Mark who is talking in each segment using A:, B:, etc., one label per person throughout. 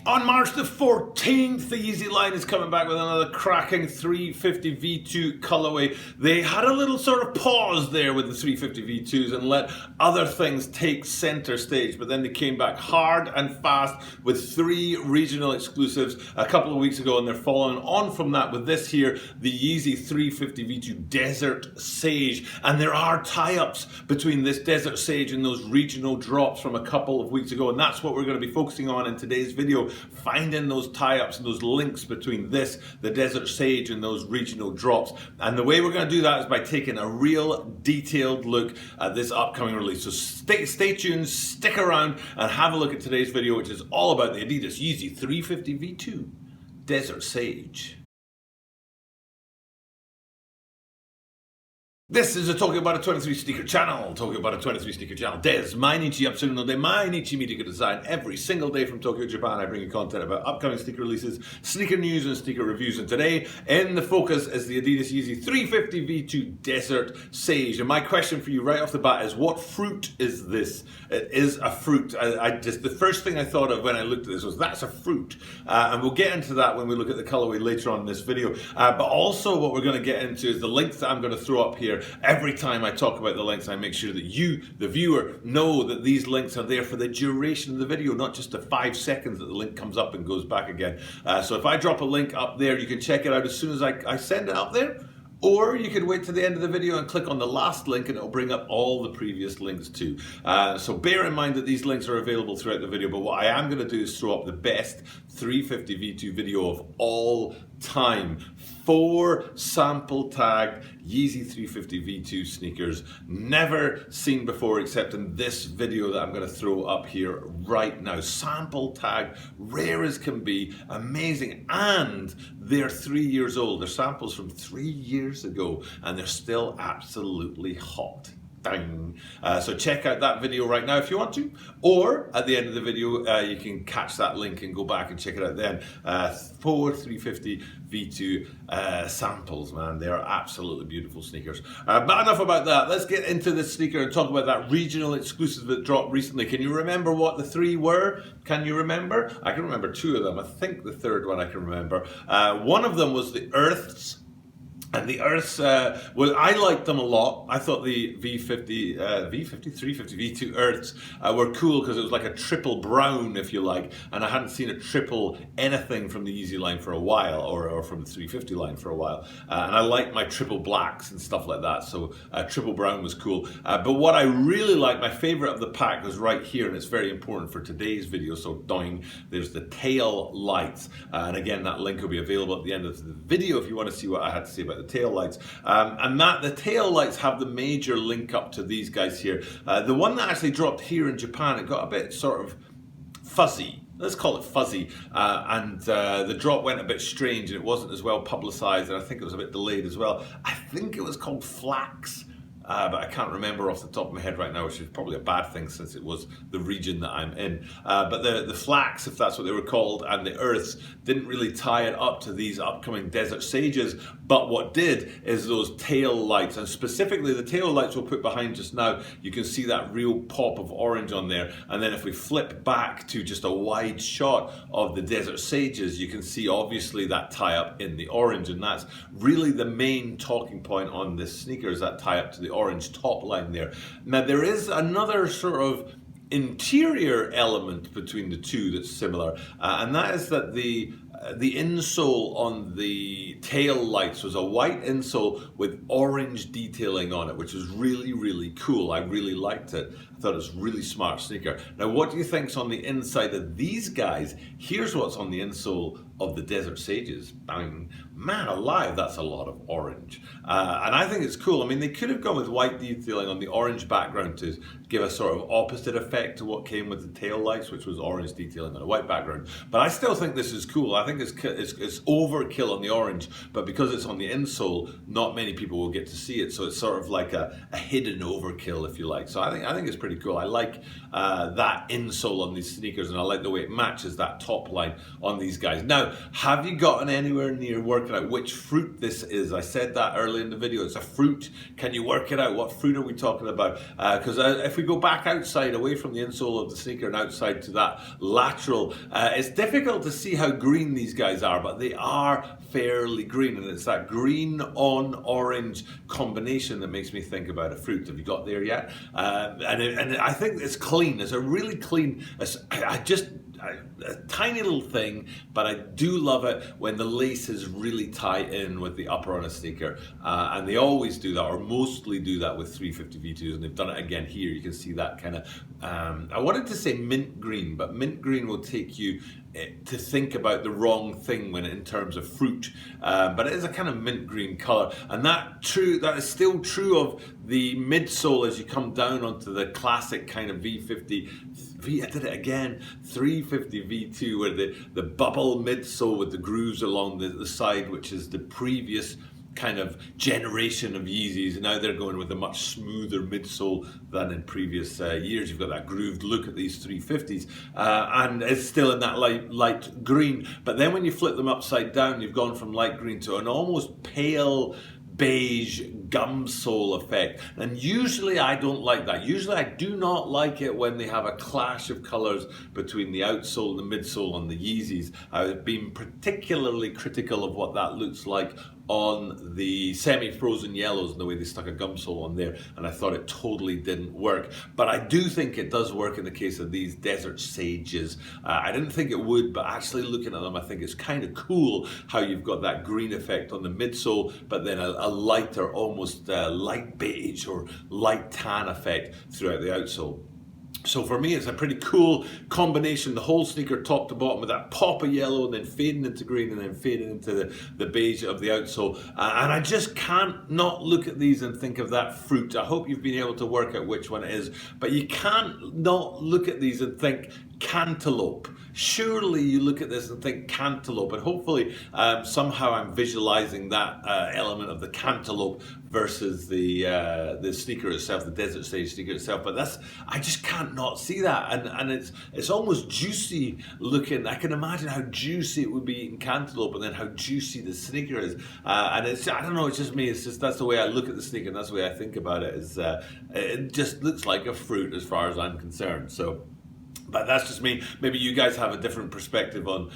A: On March the 14th, the Yeezy line is coming back with another cracking 350 V2 colorway. They had a little sort of pause there with the 350 V2s and let other things take center stage, but then they came back hard and fast with 3 regional exclusives a couple of weeks ago, and they're following on from that with this here, the Yeezy 350 V2 Desert Sage. And there are tie-ups between this Desert Sage and those regional drops from a couple of weeks ago, and that's what we're going to be focusing on in today's video. Finding those tie-ups and those links between this, the Desert Sage, and those regional drops. And the way we're going to do that is by taking a real detailed look at this upcoming release. So stay tuned, stick around, and have a look at today's video, which is all about the Adidas Yeezy 350 V2 Desert Sage. This is a Talking About a 23 sneaker channel. Talking About a 23 sneaker channel. Des, Mainichi Yapsuno no de Mainichi Media Design. Every single day from Tokyo, Japan, I bring you content about upcoming sneaker releases, sneaker news, and sneaker reviews. And today, in the focus is the Adidas Yeezy 350 V2 Desert Sage. And my question for you right off the bat is, what fruit is this? It is a fruit. I just, the first thing I thought of when I looked at this was, that's a fruit. And we'll get into that when we look at the colorway later on in this video. But also what we're going to get into is the links that I'm going to throw up here. Every time I talk about the links, I make sure that you, the viewer, know that these links are there for the duration of the video, not just the 5 seconds that the link comes up and goes back again. So if I drop a link up there, you can check it out as soon as I send it up there. Or you could wait to the end of the video and click on the last link and it'll bring up all the previous links too. So bear in mind that these links are available throughout the video, but what I am going to do is throw up the best 350 V2 video of all time. 4 sample tagged Yeezy 350 V2 sneakers, never seen before except in this video that I'm going to throw up here right now. Sample tagged, rare as can be, amazing, and they're 3 years old. They're samples from 3 years ago and they're still absolutely hot. Dang. So check out that video right now if you want to, or at the end of the video you can catch that link and go back and check it out then. 4 350 V2 samples, man. They are absolutely beautiful sneakers. But enough about that. Let's get into this sneaker and talk about that regional exclusive that dropped recently. Can you remember what the 3 were? Can you remember? I can remember 2 of them. I think the third one I can remember. One of them was the Earths. And the Earths, well, I liked them a lot. I thought the 350 V2 Earths were cool because it was like a triple brown, if you like. And I hadn't seen a triple anything from the Yeezy line for a while, or from the 350 line for a while. And I liked my triple blacks and stuff like that. So triple brown was cool. But what I really liked, my favorite of the pack was right here. And it's very important for today's video. So doing, there's the tail lights. And again, that link will be available at the end of the video if you want to see what I had to say about the tail lights. And the tail lights have the major link up to these guys here. The one that actually dropped here in Japan, it got a bit sort of fuzzy. Let's call it fuzzy. And the drop went a bit strange and it wasn't as well publicized, and I think it was a bit delayed as well. I think it was called Flax. But I can't remember off the top of my head right now, which is probably a bad thing since it was the region that I'm in. But the Flax, if that's what they were called, and the Earths didn't really tie it up to these upcoming Desert Sages. But what did is those tail lights, and specifically the tail lights we'll put behind just now. You can see that real pop of orange on there. And then if we flip back to just a wide shot of the Desert Sages, you can see obviously that tie up in the orange. And that's really the main talking point on this sneaker, is that tie up to the orange top line there. Now there is another sort of interior element between the two that's similar, and that is that the insole on the tail lights was a white insole with orange detailing on it, which was really, really cool. I really liked it. I thought it was a really smart sneaker. Now, what do you think's on the inside of these guys? Here's what's on the insole of the Desert Sages. Bang. Man alive, that's a lot of orange. And I think it's cool. I mean, they could have gone with white detailing on the orange background to give a sort of opposite effect to what came with the tail lights, which was orange detailing on a white background. But I still think this is cool. I think it's overkill on the orange, but because it's on the insole, not many people will get to see it. So it's sort of like a hidden overkill, if you like. So I think it's pretty cool. I like that insole on these sneakers, and I like the way it matches that top line on these guys. Now, Now, have you gotten anywhere near working out which fruit this is? I said that earlier in the video. It's a fruit. Can you work it out? What fruit are we talking about? Because if we go back outside, away from the insole of the sneaker and outside to that lateral, it's difficult to see how green these guys are, but they are fairly green, and it's that green on orange combination that makes me think about a fruit. Have you got there yet? And I think it's clean. It's a really clean, a tiny little thing, but I do love it when the laces really tie in with the upper on a sneaker, and they always do that, or mostly do that with 350 V2s, and they've done it again here. You can see that kind of, I wanted to say mint green, but mint green will take you to think about the wrong thing when in terms of fruit, but it is a kind of mint green color, and that is still true of the midsole as you come down onto the classic kind of V50. I did it again, 350 V2, where the bubble midsole with the grooves along the side, which is the previous kind of generation of Yeezys. Now they're going with a much smoother midsole than in previous years. You've got that grooved look at these 350s, and it's still in that light green. But then when you flip them upside down, you've gone from light green to an almost pale beige gum sole effect, and usually I don't like that. Usually I do not like it when they have a clash of colors between the outsole and the midsole on the Yeezys. I've been particularly critical of what that looks like on the semi-frozen yellows and the way they stuck a gum sole on there, and I thought it totally didn't work. But I do think it does work in the case of these Desert Sages. I didn't think it would, but actually looking at them, I think it's kind of cool how you've got that green effect on the midsole, but then a lighter, almost light beige or light tan effect throughout the outsole. So for me, it's a pretty cool combination, the whole sneaker top to bottom with that pop of yellow and then fading into green and then fading into the beige of the outsole. And I just can't not look at these and think of that fruit. I hope you've been able to work out which one it is, but you can't not look at these and think cantaloupe. Surely you look at this and think cantaloupe, and hopefully somehow I'm visualizing that element of the cantaloupe versus the sneaker itself, the Desert Sage sneaker itself. But I just can't not see that, and it's almost juicy looking. I can imagine how juicy it would be eating cantaloupe, and then how juicy the sneaker is. And I don't know, it's just me. It's just that's the way I look at the sneaker, and that's the way I think about it. It just looks like a fruit as far as I'm concerned. So. But that's just me. Maybe you guys have a different perspective on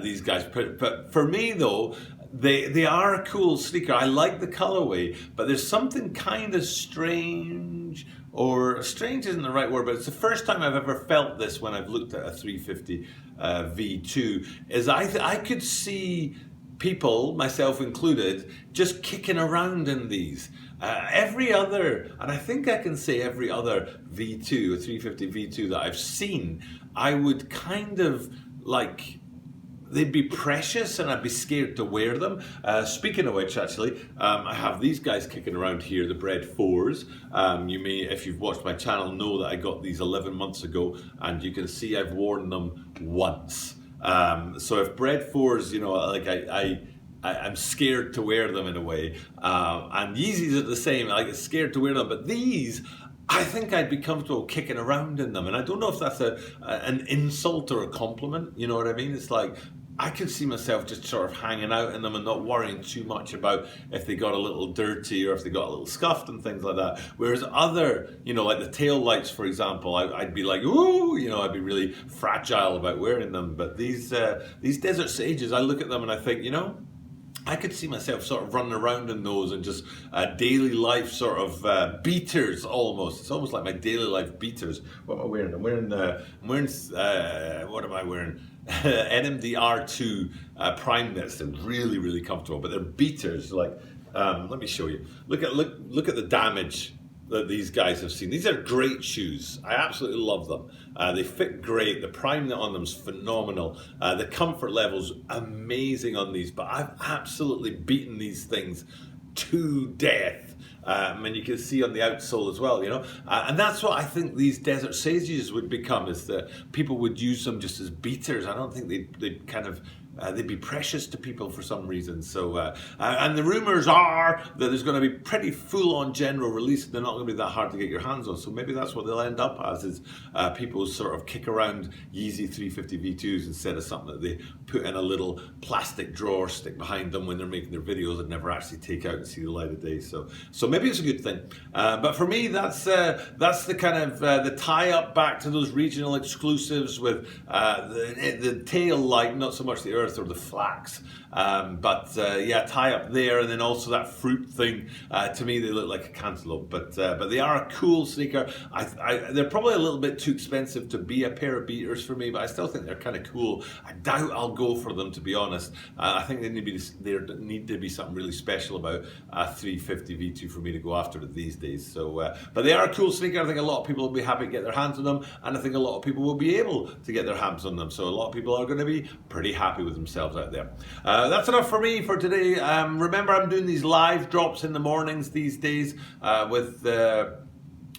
A: these guys. But for me, though, they are a cool sneaker. I like the colorway, but there's something kind of strange, or strange isn't the right word, but it's the first time I've ever felt this when I've looked at a 350 V2, is I could see people, myself included, just kicking around in these. Every other, and I think I can say every other V2, or 350 V2 that I've seen, I would kind of like, they'd be precious and I'd be scared to wear them. Speaking of which, actually, I have these guys kicking around here, the Bread 4s. You may, if you've watched my channel, know that I got these 11 months ago, and you can see I've worn them once. So if Bread 4s, you know, like I'm scared to wear them in a way, and Yeezys are the same. I get scared to wear them, but these, I think I'd be comfortable kicking around in them, and I don't know if that's an insult or a compliment. You know what I mean? It's like I could see myself just sort of hanging out in them and not worrying too much about if they got a little dirty or if they got a little scuffed and things like that. Whereas other, you know, like the tail lights, for example, I'd be like, ooh, you know, I'd be really fragile about wearing them. But these Desert Sages, I look at them and I think, you know, I could see myself sort of running around in those and just daily life sort of beaters almost. It's almost like my daily life beaters. What am I wearing? I'm wearing what am I wearing? NMD R2 Prime Knits. They're really, really comfortable, but they're beaters. Like, let me show you. Look at the damage that these guys have seen. These are great shoes. I absolutely love them. They fit great. The Prime Knit on them is phenomenal. The comfort level's amazing on these, but I've absolutely beaten these things to death. And you can see on the outsole as well, you know. And that's what I think these Desert Sages would become, is that people would use them just as beaters. I don't think they'd kind of they'd be precious to people for some reason. So, and the rumors are that there's going to be pretty full-on general release. They're not going to be that hard to get your hands on. So maybe that's what they'll end up as, is people sort of kick around Yeezy 350 V2s instead of something that they put in a little plastic drawer, stick behind them when they're making their videos, and never actually take out and see the light of day. So maybe it's a good thing. But for me, that's the kind of the tie-up back to those regional exclusives with the tail light, not so much the earth or the flax, but yeah, tie up there, and then also that fruit thing. To me, they look like a cantaloupe, but they are a cool sneaker. They're probably a little bit too expensive to be a pair of beaters for me, but I still think they're kind of cool. I doubt I'll go for them, to be honest. I think there need to be something really special about a 350 V2 for me to go after it these days. So, but they are a cool sneaker. I think a lot of people will be happy to get their hands on them, and I think a lot of people will be able to get their hands on them. So a lot of people are going to be pretty happy with themselves out there. That's enough for me for today. Remember, I'm doing these live drops in the mornings these days with the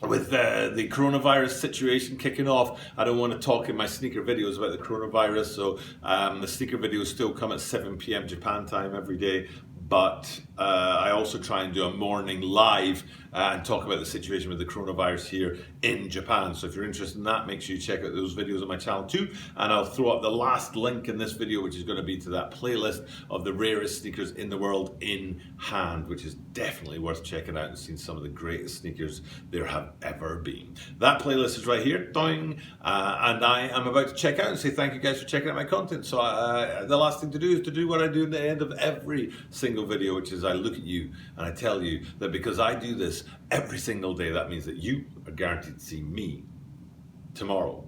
A: coronavirus situation kicking off. I don't want to talk in my sneaker videos about the coronavirus, so the sneaker videos still come at 7 p.m. Japan time every day. But I also try and do a morning live and talk about the situation with the coronavirus here in Japan. So if you're interested in that, make sure you check out those videos on my channel too. And I'll throw up the last link in this video, which is going to be to that playlist of the rarest sneakers in the world in hand, which is definitely worth checking out and seeing some of the greatest sneakers there have ever been. That playlist is right here, doing, and I am about to check out and say thank you guys for checking out my content. So the last thing to do is to do what I do at the end of every single video, which is I look at you and I tell you that because I do this every single day, that means that you are guaranteed to see me tomorrow.